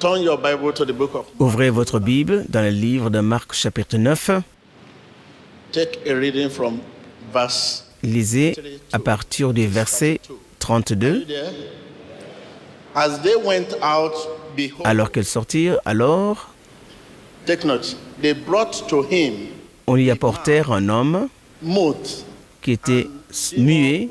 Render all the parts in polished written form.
Turn your Bible to the book of Ouvrez votre Bible dans le livre de Marc chapitre 9. Take a reading from verse. Lisez à partir du verset 32. As they went out, behold, Alors qu'ils sortirent, take note, they brought to him on y apportèrent un homme mute qui était muet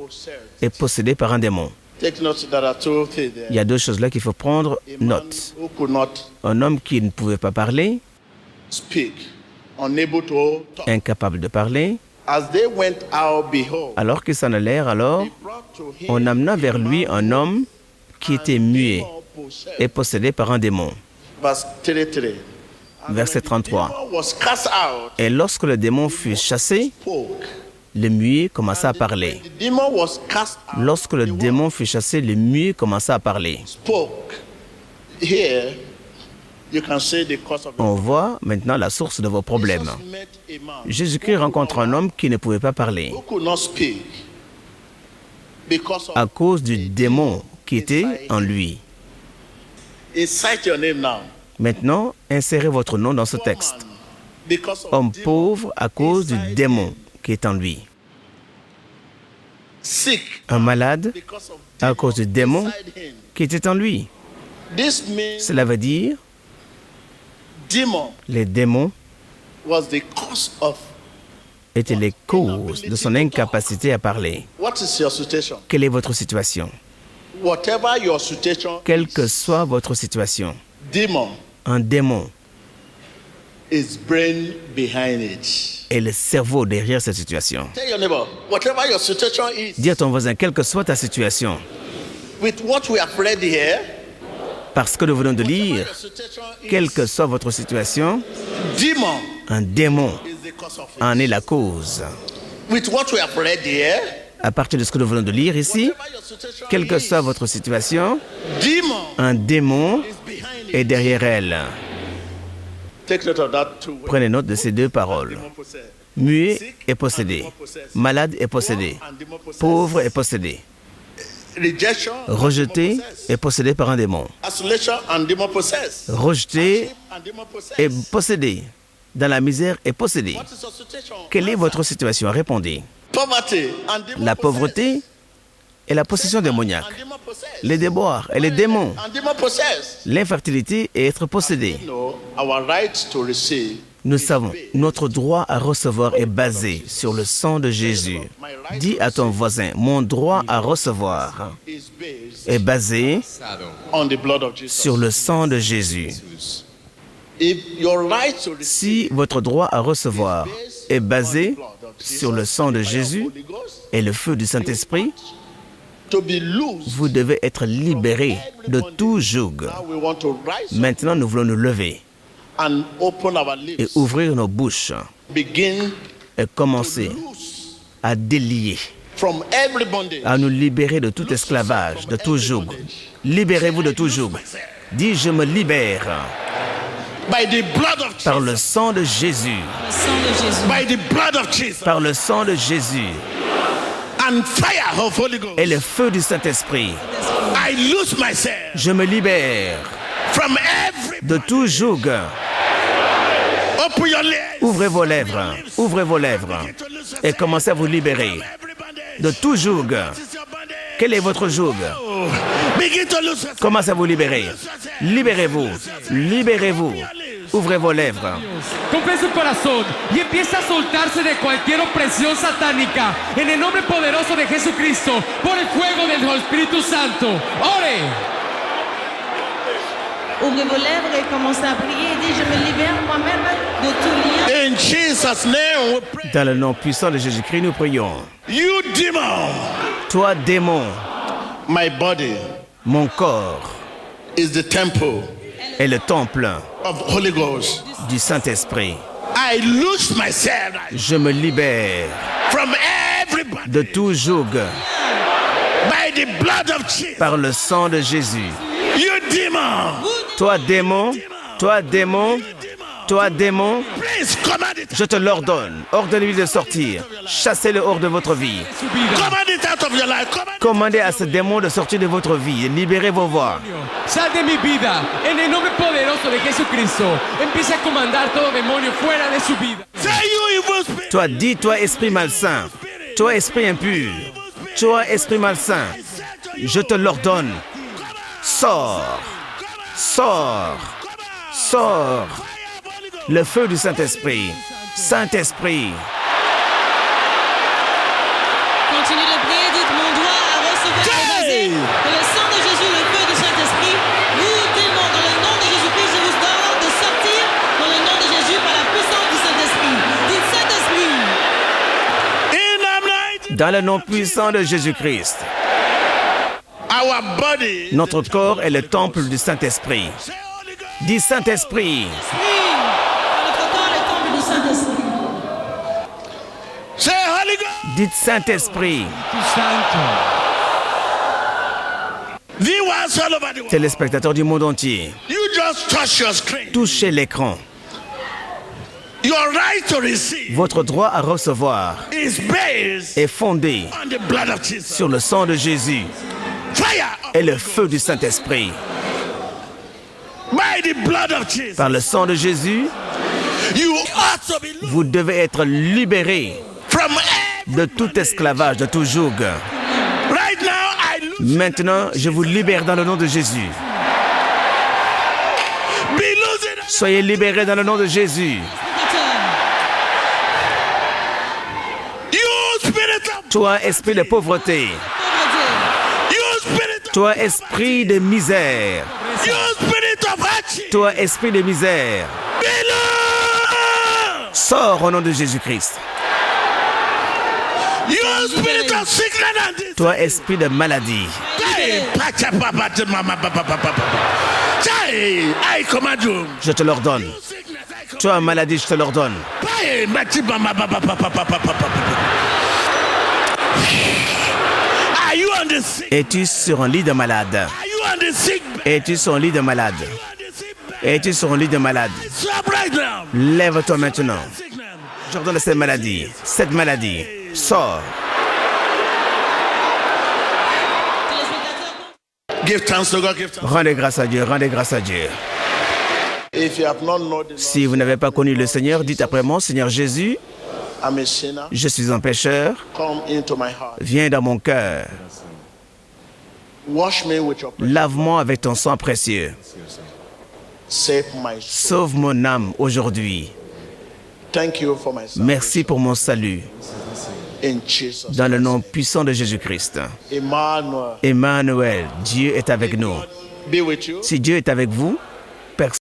et possédé par un démon. Take note, there are two things there. Il y a deux choses là qu'il faut prendre A man note. who could not Un homme qui ne pouvait pas parler, speak, unable to talk. incapable de parler. As they went out, behold, Alors qu'ils s'en allèrent, they brought to him on amena vers lui un homme qui était muet et possédé par un démon. Verse 33. Verset 33. Demon was cast out, Et lorsque le démon fut chassé, spoke. le muet commença à parler. The demon was cast out, Lorsque le démon fut chassé, le muet commença à parler. spoke. Here, you can see the cause of it. On voit maintenant la source de vos problèmes. Jesus met a man Jésus-Christ rencontre un homme qui ne pouvait pas parler who could not speak because à of. cause du démon qui était en lui. Insert your name now. Maintenant, insérez votre nom dans ce texte. Because of Homme demon. pauvre à cause du démon qui est en lui. Sick Un malade because of à cause du démon inside him. qui était en lui. This means Cela veut dire demon les démons was the cause of. étaient les causes de son incapacité à parler. What is your situation? Quelle est votre situation? Whatever your situation, Quelle que soit votre situation, demon un démon is brain behind it. est le cerveau derrière cette situation. Tell your neighbor, whatever your situation is, Dis à ton voisin, quelle que soit ta situation, with what we have read here, parce que nous venons de lire, your situation is, quelle que soit votre situation, demon un démon is the cause of it. en est la cause. With what we have read here, À partir de ce que nous venons de lire ici, whatever your situation quelle que is, soit votre situation, demon un démon is behind it. est derrière elle. Take note of that two words. Prenez note de ces deux paroles. Demon possessed. Muet et possédé. Malade et possédé. And demon possessed. Pauvre et possédé. Rejection and Rejeté demon possessed. et possédé par un démon. Isolation and demon possessed. Rejeté And demon possessed. et possédé. Dans la misère et possédé. What is your situation? Quelle est votre situation? Répondez. Poverty and demon La possessed. pauvreté et la possession démoniaque. And demon possessed. Les déboires et les démons. And demon possessed. L'infertilité et être possédé. No, our right to receive. Nous savons, notre droit à recevoir est basé sur le sang de Jésus. Dis à ton voisin, mon droit à recevoir Is based est basé on the blood of Jesus. sur le sang de Jésus. If your right to receive Si votre droit à recevoir est basé sur le sang de Jésus Holy Ghost, et le feu du Saint-Esprit, to be loose, vous devez être libéré de tout joug. now we want to rise up Maintenant, nous voulons nous lever and open our et lips. ouvrir nos bouches Begin et commencer loose à délier, from every bondage. à nous libérer de tout esclavage, de tout joug. Libérez-vous de tout joug. Dis, je me libère By the blood of par Jesus. le sang de Jésus, Le sang de Jésus. By the blood of Jesus. par le sang de Jésus And fire of Holy Ghost. et le feu du Saint-Esprit. I lose myself Je me libère from every. de tout joug. Open your lips. Ouvrez vos lèvres To lose et commencez à vous libérer every bondage. de tout joug. This is your bondage. Quel est votre joug? Begin to lose yourself. Commencez à vous libérer. Libérez-vous, libérez-vous. Ouvrez vos lèvres. Compre su corazón y empieza a soltarse de cualquier opresión satánica en el nombre poderoso de Jesucristo por el fuego del Espíritu Santo. Ore. Ouvrez vos lèvres et commencez à prier et dites, je me libère moi-même de tout lien. In Jesus' name we pray. Dans le nom puissant de Jésus-Christ, nous prions. You demon, Toi, démon, my body mon corps is the temple est le temple of Holy Ghost. du Saint-Esprit. I lose myself Je me libère from everybody de tout joug by the blood of Jesus. par le sang de Jésus. You demon, Toi, démon, toi, démon, Toi, démon, Please command it. je te l'ordonne. Ordonnez-lui de sortir. Chassez-le hors de votre vie. Su vida. Command it out of your life. Commandez à ce démon de sortir de votre vie. Libérez vos voix. Sal de mi vida. En el nombre poderoso de Jesucristo. Empieza a comandar todo demonio fuera de su vida. Say you evil spirit. Toi, dis, toi, esprit malsain. Toi, esprit impur. Toi, esprit malsain. Je te l'ordonne. Sors. Sors. Sors. Le feu du Saint-Esprit. Saint-Esprit. Continuez de prier, dites mon droit à recevoir est basé. Que le sang de Jésus, le feu du Saint-Esprit, vous démon, dans le nom de Jésus-Christ, je vous ordonne de sortir dans le nom de Jésus par la puissance du Saint-Esprit. Dites Saint-Esprit. In the night, Dans le nom puissant de Jésus-Christ. our body. Notre corps est le temple du Saint-Esprit. Say Holy Ghost. Dis Saint-Esprit. Oui. Notre corps est le temple du Saint-Esprit. Say Holy Ghost. Dites Saint-Esprit. Tu santo. Viewers all over the world. Téléspectateurs du monde entier, You just touch your screen. touchez l'écran. Your right to receive Votre droit à recevoir is based est fondé on the blood of Jesus. sur le sang de Jésus Fire et le feu du Saint-Esprit. by the blood of Jesus. Par le sang de Jésus, You ought to be loosed vous devez être libérés from de tout esclavage, de tout joug. right now. I loose. Maintenant, je vous libère dans le nom de Jésus. Be losing. Soyez libérés dans le nom de Jésus. You spirit of. Toi, esprit de pauvreté. You spirit of. Toi, esprit de misère. You spirit of hardship. Toi, esprit de misère. Be loosed. Sors au nom de Jésus-Christ. You spirit of sickness and disease. Toi, esprit de maladie. Hey, pacha, papa, te, mama, papa, papa, papa. Say, I command you. Je te l'ordonne. Sickness, I command. Toi, maladie, je te l'ordonne. Hey, machi, mama, papa, papa, papa, papa. Are you on the sick? Es-tu sur un lit de malade? Are you on the sick bed? Es-tu sur un lit de malade? On the sick bed. Es-tu sur un lit de malade? Stop right now. Lève-toi maintenant. Sickness. J'ordonne cette maladie. Cette maladie. Sors. Give thanks to God. Give thanks. Rendez grâce à Dieu. Rendez grâce à Dieu. If you have not known the Lord, Si vous n'avez pas connu le Seigneur, dites après moi, Seigneur Jésus, I'm a sinner. je suis un pécheur. Come into my heart. Viens dans mon cœur. Wash me with your blood. Lave-moi avec ton sang précieux. Save my soul. Sauve mon âme aujourd'hui. Thank you for my salvation. Merci pour mon salut. In Jesus. Dans le nom puissant de Jésus-Christ. Emmanuel. Emmanuel, Dieu est avec nous. Be with you. Si Dieu est avec vous,